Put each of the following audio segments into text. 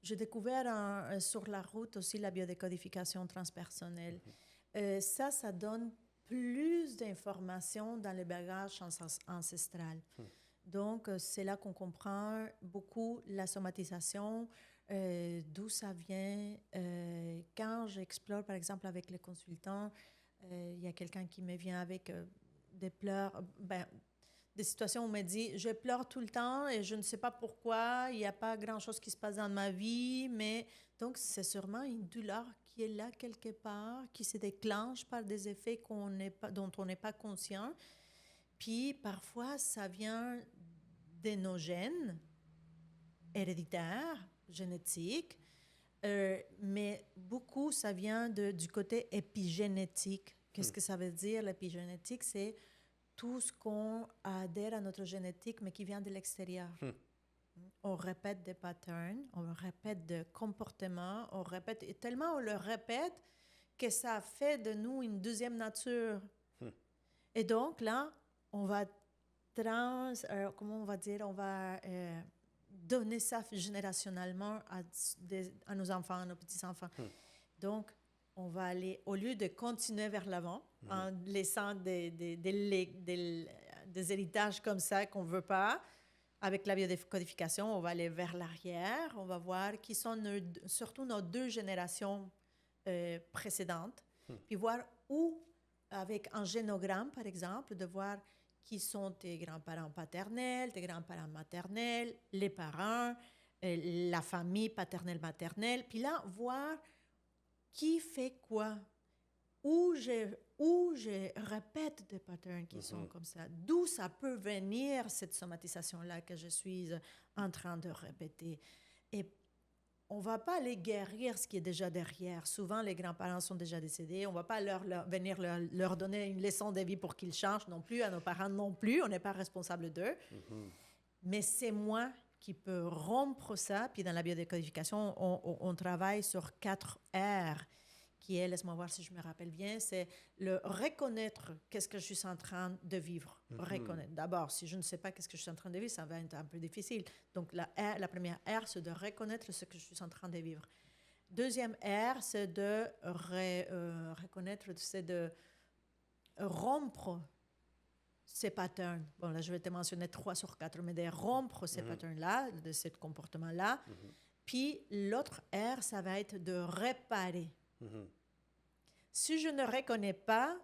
j'ai découvert sur la route aussi la biodécodification transpersonnelle. Ça donne plus d'informations dans le bagage ancestral. Donc, c'est là qu'on comprend beaucoup la somatisation, d'où ça vient. Quand j'explore, par exemple, avec les consultants, il y a quelqu'un qui me vient avec des pleurs, des situations où on me dit « je pleure tout le temps et je ne sais pas pourquoi, il n'y a pas grand-chose qui se passe dans ma vie », mais donc c'est sûrement une douleur qui est là quelque part, qui se déclenche par des effets dont on n'est pas conscient. Puis parfois, ça vient de nos gènes héréditaires, génétiques, mais beaucoup, ça vient du côté épigénétique. Qu'est-ce que ça veut dire, l'épigénétique? C'est tout ce qu'on adhère à notre génétique, mais qui vient de l'extérieur. On répète des patterns, on répète des comportements, on répète, et tellement on le répète que ça fait de nous une deuxième nature. Et donc, là, on va comment on va dire, on va donner ça générationnellement à nos enfants, à nos petits-enfants. Donc, on va aller, au lieu de continuer vers l'avant, en laissant des héritages comme ça qu'on ne veut pas, avec la biodécodification, on va aller vers l'arrière, on va voir qui sont surtout nos 2 générations précédentes, puis voir où, avec un génogramme, par exemple, de voir qui sont tes grands-parents paternels, tes grands-parents maternels, les parents, la famille paternelle-maternelle, puis là, voir qui fait quoi, où je répète des patterns qui sont comme ça, d'où ça peut venir cette somatisation-là que je suis en train de répéter. Et on ne va pas aller guérir ce qui est déjà derrière. Souvent, les grands-parents sont déjà décédés. On ne va pas venir leur donner une leçon de vie pour qu'ils changent non plus, à nos parents non plus. On n'est pas responsable d'eux. Mais c'est moi qui peux rompre ça. Puis dans la biodécodification, on travaille sur 4 R, qui est, laisse-moi voir si je me rappelle bien, c'est le reconnaître qu'est-ce que je suis en train de vivre. Reconnaître. D'abord, si je ne sais pas qu'est-ce que je suis en train de vivre, ça va être un peu difficile. Donc, la première R, c'est de reconnaître ce que je suis en train de vivre. Deuxième R, c'est de reconnaître, c'est de rompre ces patterns. Bon, là, je vais te mentionner 3 sur 4, mais de rompre ces patterns-là, de ce comportement-là. Puis, l'autre R, ça va être de réparer. Si je ne reconnais pas,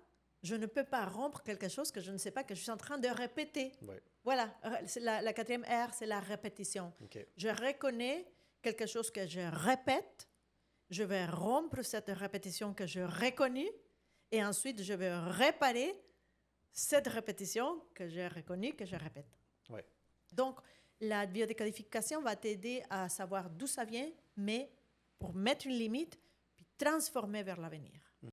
je ne peux pas rompre quelque chose que je ne sais pas, que je suis en train de répéter. Voilà, la 4e R, c'est la répétition. Je reconnais quelque chose que je répète, je vais rompre cette répétition que je reconnais, et ensuite, je vais réparer cette répétition que j'ai reconnue, que je répète. Donc, la biodécodification va t'aider à savoir d'où ça vient, mais pour mettre une limite, puis transformer vers l'avenir.